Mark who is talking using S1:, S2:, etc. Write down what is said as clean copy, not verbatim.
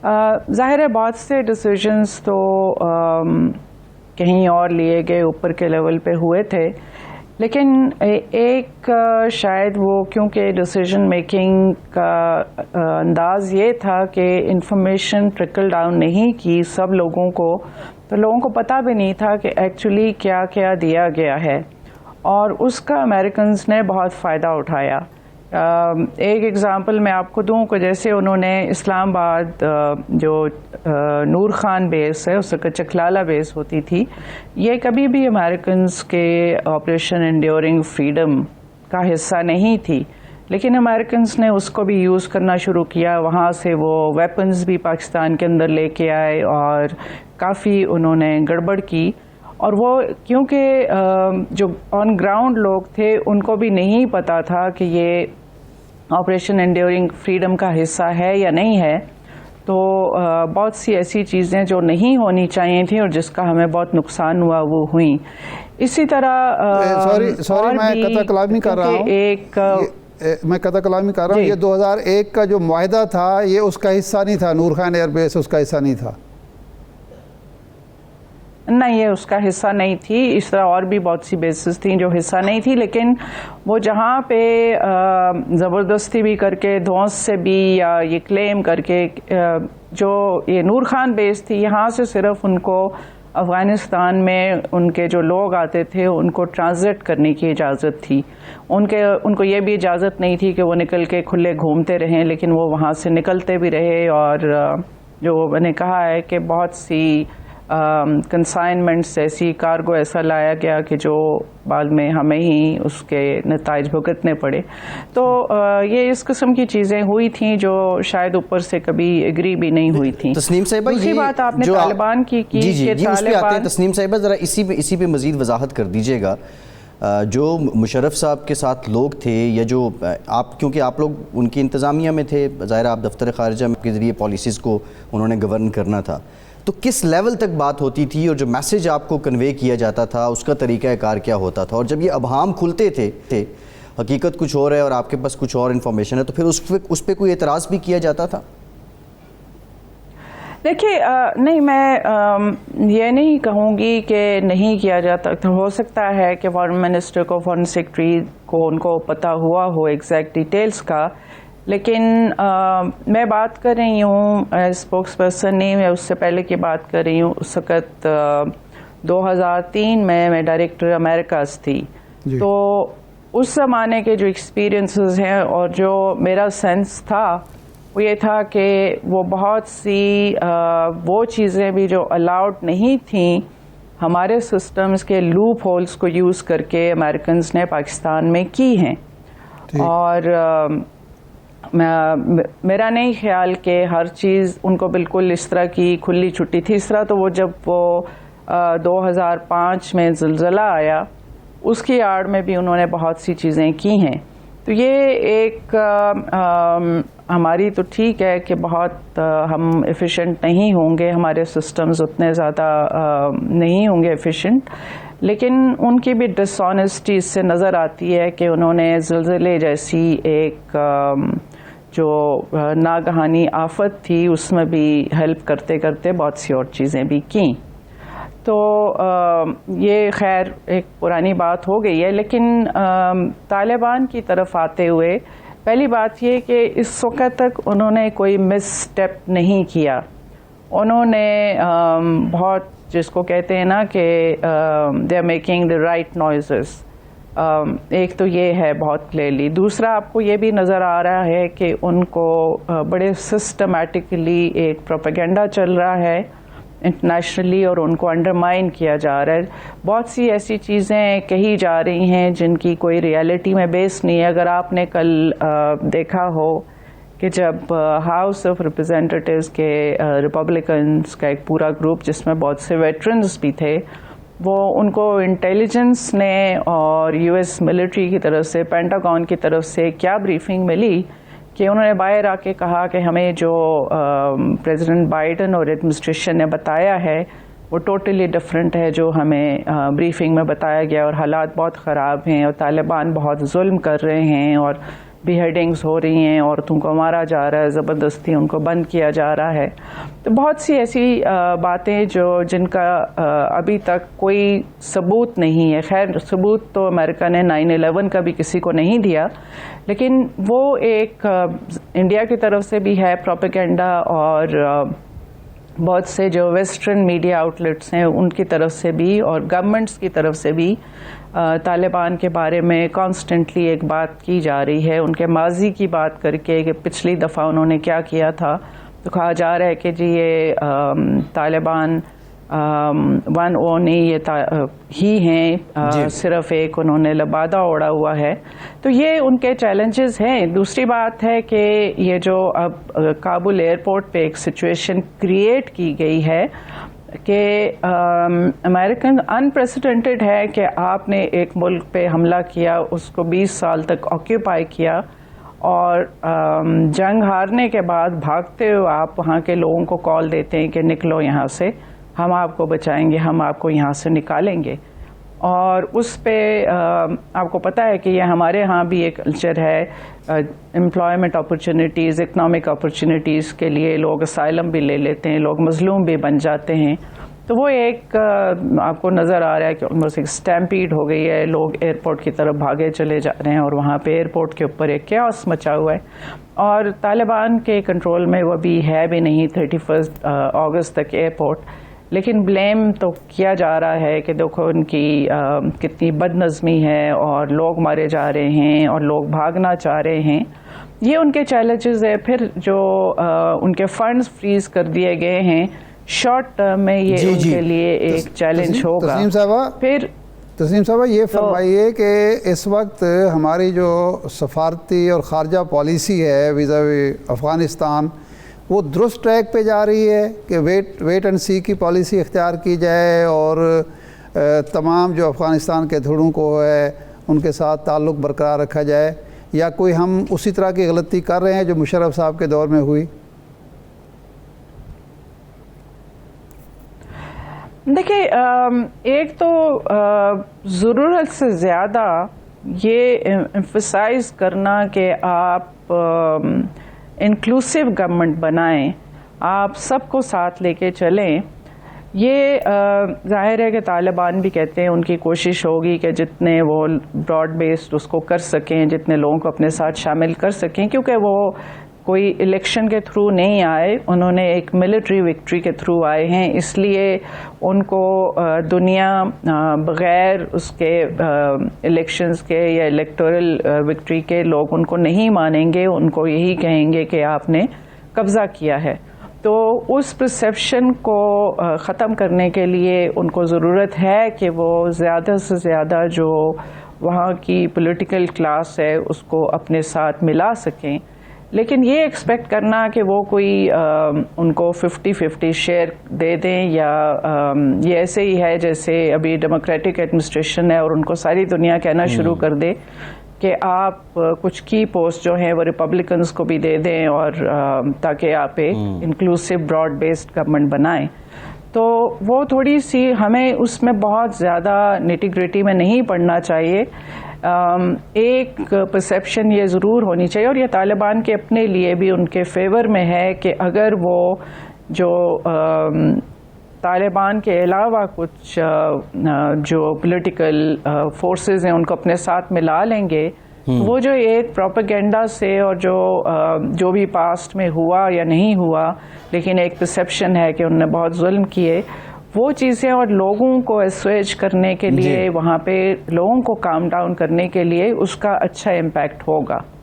S1: ظاہر ہے بہت سے ڈیسیجنز تو کہیں اور لیے گئے، اوپر کے لیول پہ ہوئے تھے، لیکن ایک شاید وہ کیونکہ ڈیسیجن میکنگ کا انداز یہ تھا کہ انفارمیشن ٹرکل ڈاؤن نہیں کی سب لوگوں کو، تو لوگوں کو پتہ بھی نہیں تھا کہ ایکچولی کیا کیا دیا گیا ہے، اور اس کا امریکنز نے بہت فائدہ اٹھایا۔ ایک ایگزامپل میں آپ کو دوں کہ جیسے انہوں نے اسلام آباد جو نور خان بیس ہے، اس سے چکلالہ بیس ہوتی تھی، یہ کبھی بھی امریکنز کے آپریشن انڈیورنگ فریڈم کا حصہ نہیں تھی، لیکن امریکنز نے اس کو بھی یوز کرنا شروع کیا۔ وہاں سے وہ ویپنز بھی پاکستان کے اندر لے کے آئے اور کافی انہوں نے گڑبڑ کی، اور وہ کیونکہ جو آن گراؤنڈ لوگ تھے ان کو بھی نہیں پتا تھا کہ یہ آپریشن انڈیورنگ فریڈم کا حصہ ہے یا نہیں ہے، تو بہت سی ایسی چیزیں جو نہیں ہونی چاہیے تھیں اور جس کا ہمیں بہت نقصان ہوا وہ ہوئیں۔ اسی طرح
S2: سوری میں قطع کلامی کر رہا ہوں، میں قطع کلامی کر رہا ہوں، یہ 2001 کا جو معاہدہ تھا یہ اس کا حصہ نہیں تھا، نور خان ایئر بیس اس کا حصہ نہیں تھا؟
S1: نہیں، یہ اس کا حصہ نہیں تھی۔ اس طرح اور بھی بہت سی بیسز تھیں جو حصہ نہیں تھی، لیکن وہ جہاں پہ زبردستی بھی کر کے دھونس سے بھی یا یہ کلیم کر کے جو یہ نور خان بیس تھی، یہاں سے صرف ان کو افغانستان میں ان کے جو لوگ آتے تھے ان کو ٹرانزٹ کرنے کی اجازت تھی، ان کو یہ بھی اجازت نہیں تھی کہ وہ نکل کے کھلے گھومتے رہیں، لیکن وہ وہاں سے نکلتے بھی رہے، اور جو میں نے کہا ہے کہ بہت سی کنسائنمنٹس ایسی کارگو ایسا لایا گیا کہ جو بعد میں ہمیں ہی اس کے نتائج بھگتنے پڑے۔ تو یہ اس قسم کی چیزیں ہوئی تھیں جو شاید اوپر سے کبھی ایگری بھی نہیں ہوئی تھیں۔
S3: تسنیم صاحبہ،
S1: دوسری بات آپ نے طالبان کی کہ
S3: اس پہ آتے ہیں۔ تسنیم صاحبہ ذرا اسی پہ مزید وضاحت کر دیجیے گا، جو مشرف صاحب کے ساتھ لوگ تھے یا جو آپ، کیونکہ آپ لوگ ان کی انتظامیہ میں تھے، ظاہر آپ دفتر خارجہ کے ذریعے پالیسیز کو انہوں نے گورن کرنا تھا، تو کس لیول تک بات ہوتی تھی اور جو میسج آپ کو کنوے کیا جاتا تھا اس کا طریقہ کار کیا ہوتا تھا؟ اور جب یہ ابہام کھلتے تھے، حقیقت کچھ اور ہے اور آپ کے پاس کچھ اور انفارمیشن ہے، تو پھر اس پہ کوئی اعتراض بھی کیا جاتا تھا؟
S1: دیکھیے، نہیں، میں یہ نہیں کہوں گی کہ نہیں کیا جاتا، ہو سکتا ہے کہ فارن منسٹر کو، فارن سیکرٹری کو، ان کو پتہ ہوا ہو ایگزیکٹ ڈیٹیلز کا، لیکن میں بات کر رہی ہوں اسپوکس پرسن نہیں، میں اس سے پہلے کی بات کر رہی ہوں۔ اس وقت 2003 میں ڈائریکٹر امریکاز تھی، تو اس زمانے کے جو ایکسپیرینسز ہیں اور جو میرا سینس تھا وہ یہ تھا کہ وہ بہت سی وہ چیزیں بھی جو الاؤڈ نہیں تھیں ہمارے سسٹمز کے لوپ ہولز کو یوز کر کے امریکنز نے پاکستان میں کی ہیں، اور میرا نہیں خیال کہ ہر چیز ان کو بالکل اس طرح کی کھلی چھٹی تھی۔ اس طرح تو وہ جب وہ 2005 میں زلزلہ آیا اس کی آڑ میں بھی انہوں نے بہت سی چیزیں کی ہیں، تو یہ ایک ہماری تو ٹھیک ہے کہ بہت ہم ایفیشینٹ نہیں ہوں گے، ہمارے سسٹمز اتنے زیادہ نہیں ہوں گے ایفیشینٹ، لیکن ان کی بھی ڈس آنیسٹی اس سے نظر آتی ہے کہ انہوں نے زلزلے جیسی ایک جو ناگہانی آفت تھی اس میں بھی ہیلپ کرتے کرتے بہت سی اور چیزیں بھی کیں۔ تو یہ خیر ایک پرانی بات ہو گئی ہے، لیکن طالبان کی طرف آتے ہوئے پہلی بات یہ کہ اس وقت تک انہوں نے کوئی مس اسٹیپ نہیں کیا، انہوں نے بہت جس کو کہتے ہیں نا کہ they are making the right noises, ایک تو یہ ہے بہت کلیئرلی۔ دوسرا آپ کو یہ بھی نظر آ رہا ہے کہ ان کو بڑے سسٹمیٹکلی ایک پروپیگنڈا چل رہا ہے انٹرنیشنلی اور ان کو انڈرمائن کیا جا رہا ہے، بہت سی ایسی چیزیں کہی جا رہی ہیں جن کی کوئی ریالٹی میں بیس نہیں ہے۔ اگر آپ نے کل دیکھا ہو کہ جب ہاؤس آف ریپرزینٹیٹیوز کے ریپبلکنز کا ایک پورا گروپ جس میں بہت سے ویٹرنز بھی تھے، وہ ان کو انٹیلیجنس نے اور یو ایس ملٹری کی طرف سے، پینٹاگون کی طرف سے کیا بریفنگ ملی کہ انہوں نے باہر آ کے کہا کہ ہمیں جو پریزیڈنٹ بائیڈن اور ایڈمنسٹریشن نے بتایا ہے وہ ٹوٹلی ڈفرینٹ ہے جو ہمیں بریفنگ میں بتایا گیا، اور حالات بہت خراب ہیں اور طالبان بہت ظلم کر رہے ہیں اور بیہیڈنگز ہو رہی ہیں، عورتوں کو مارا جا رہا ہے، زبردستی ان کو بند کیا جا رہا ہے۔ تو بہت سی ایسی باتیں جن کا ابھی تک کوئی ثبوت نہیں ہے. خیر ثبوت تو امریکہ نے 9/11 کا بھی کسی کو نہیں دیا, لیکن وہ ایک انڈیا کی طرف سے بھی ہے پروپیگنڈا, اور بہت سے جو ویسٹرن میڈیا آؤٹلیٹس ہیں ان کی طرف سے بھی, اور گورنمنٹس کی طرف سے بھی طالبان کے بارے میں کانسٹنٹلی ایک بات کی جا رہی ہے. ان کے ماضی کی بات کر کے کہ پچھلی دفعہ انہوں نے کیا کیا تھا, تو کہا جا رہا ہے کہ جی یہ طالبان وہ نہیں, یہ ہی ہیں, صرف ایک انہوں نے لبادہ اوڑا ہوا ہے. تو یہ ان کے چیلنجز ہیں. دوسری بات ہے کہ یہ جو اب کابل ایئرپورٹ پہ ایک سچویشن کریٹ کی گئی ہے کہ امریکن انپریسیڈنٹڈ ہے کہ آپ نے ایک ملک پہ حملہ کیا, اس کو 20 سال تک آکیوپائی کیا, اور جنگ ہارنے کے بعد بھاگتے ہوئے آپ وہاں کے لوگوں کو کال دیتے ہیں کہ نکلو یہاں سے, ہم آپ کو بچائیں گے, ہم آپ کو یہاں سے نکالیں گے. اور اس پہ آپ کو پتہ ہے کہ یہ ہمارے ہاں بھی ایک کلچر ہے, امپلائمنٹ اپرچونیٹیز, اکنامک اپرچونیٹیز کے لیے لوگ اسائلم بھی لے لیتے ہیں, لوگ مظلوم بھی بن جاتے ہیں. تو وہ ایک آپ کو نظر آ رہا ہے کہ آلموسٹ ایک اسٹیمپیڈ ہو گئی ہے, لوگ ایئرپورٹ کی طرف بھاگے چلے جا رہے ہیں, اور وہاں پہ ایئرپورٹ کے اوپر ایک کیاس مچا ہوا ہے, اور طالبان کے کنٹرول میں وہ بھی ہے بھی نہیں 31 اگست تک ایئرپورٹ. لیکن بلیم تو کیا جا رہا ہے کہ دیکھو ان کی کتنی بد نظمی ہے, اور لوگ مارے جا رہے ہیں, اور لوگ بھاگنا چاہ رہے ہیں. یہ ان کے چیلنجز ہے. پھر جو ان کے فنڈز فریز کر دیے گئے ہیں, شارٹ ٹرم میں یہ ان کے لیے ایک چیلنج ہوگا.
S2: تسنیم صاحبہ یہ فرمائیے کہ اس وقت ہماری جو سفارتی اور خارجہ پالیسی ہے ویزاوی افغانستان, وہ درست ٹریک پہ جا رہی ہے کہ ویٹ اینڈ سی کی پالیسی اختیار کی جائے, اور تمام جو افغانستان کے دھڑوں کو ہے ان کے ساتھ تعلق برقرار رکھا جائے, یا کوئی ہم اسی طرح کی غلطی کر رہے ہیں جو مشرف صاحب کے دور میں ہوئی؟
S1: دیکھیں, ایک تو ضرورت سے زیادہ یہ ایمفسائز کرنا کہ آپ انکلوسیو گورنمنٹ بنائیں, آپ سب کو ساتھ لے کے چلیں. یہ ظاہر ہے کہ طالبان بھی کہتے ہیں ان کی کوشش ہوگی کہ جتنے وہ براڈ بیسڈ اس کو کر سکیں, جتنے لوگوں کو اپنے ساتھ شامل کر سکیں, کیونکہ وہ کوئی الیکشن کے تھرو نہیں آئے, انہوں نے ایک ملٹری وکٹری کے تھرو آئے ہیں. اس لیے ان کو دنیا بغیر اس کے الیکشنز کے یا الیکٹورل وکٹری کے لوگ ان کو نہیں مانیں گے, ان کو یہی کہیں گے کہ آپ نے قبضہ کیا ہے. تو اس پرسیپشن کو ختم کرنے کے لیے ان کو ضرورت ہے کہ وہ زیادہ سے زیادہ جو وہاں کی پولیٹیکل کلاس ہے اس کو اپنے ساتھ ملا سکیں. لیکن یہ ایکسپیکٹ کرنا کہ وہ کوئی ان کو 50-50 شیئر دے دیں, یا یہ ایسے ہی ہے جیسے ابھی ڈیموکریٹک ایڈمنسٹریشن ہے اور ان کو ساری دنیا کہنا شروع کر دے کہ آپ کچھ کی پوسٹ جو ہیں وہ ریپبلکنز کو بھی دے دیں, اور تاکہ آپ ایک انکلوسیو براڈ بیسڈ گورنمنٹ بنائیں. تو وہ تھوڑی سی ہمیں اس میں بہت زیادہ نیٹی گریٹی میں نہیں پڑنا چاہیے. ایک پرسیپشن یہ ضرور ہونی چاہیے, اور یہ طالبان کے اپنے لیے بھی ان کے فیور میں ہے کہ اگر وہ جو طالبان کے علاوہ کچھ جو پولیٹیکل فورسز ہیں ان کو اپنے ساتھ ملا لیں گے, وہ جو ایک پروپیگنڈا سے اور جو بھی پاسٹ میں ہوا یا نہیں ہوا, لیکن ایک پرسیپشن ہے کہ انہوں نے بہت ظلم کیے, وہ چیزیں اور لوگوں کو اسویج کرنے کے لیے وہاں پہ لوگوں کو کام ڈاؤن کرنے کے لیے اس کا اچھا امپیکٹ ہوگا.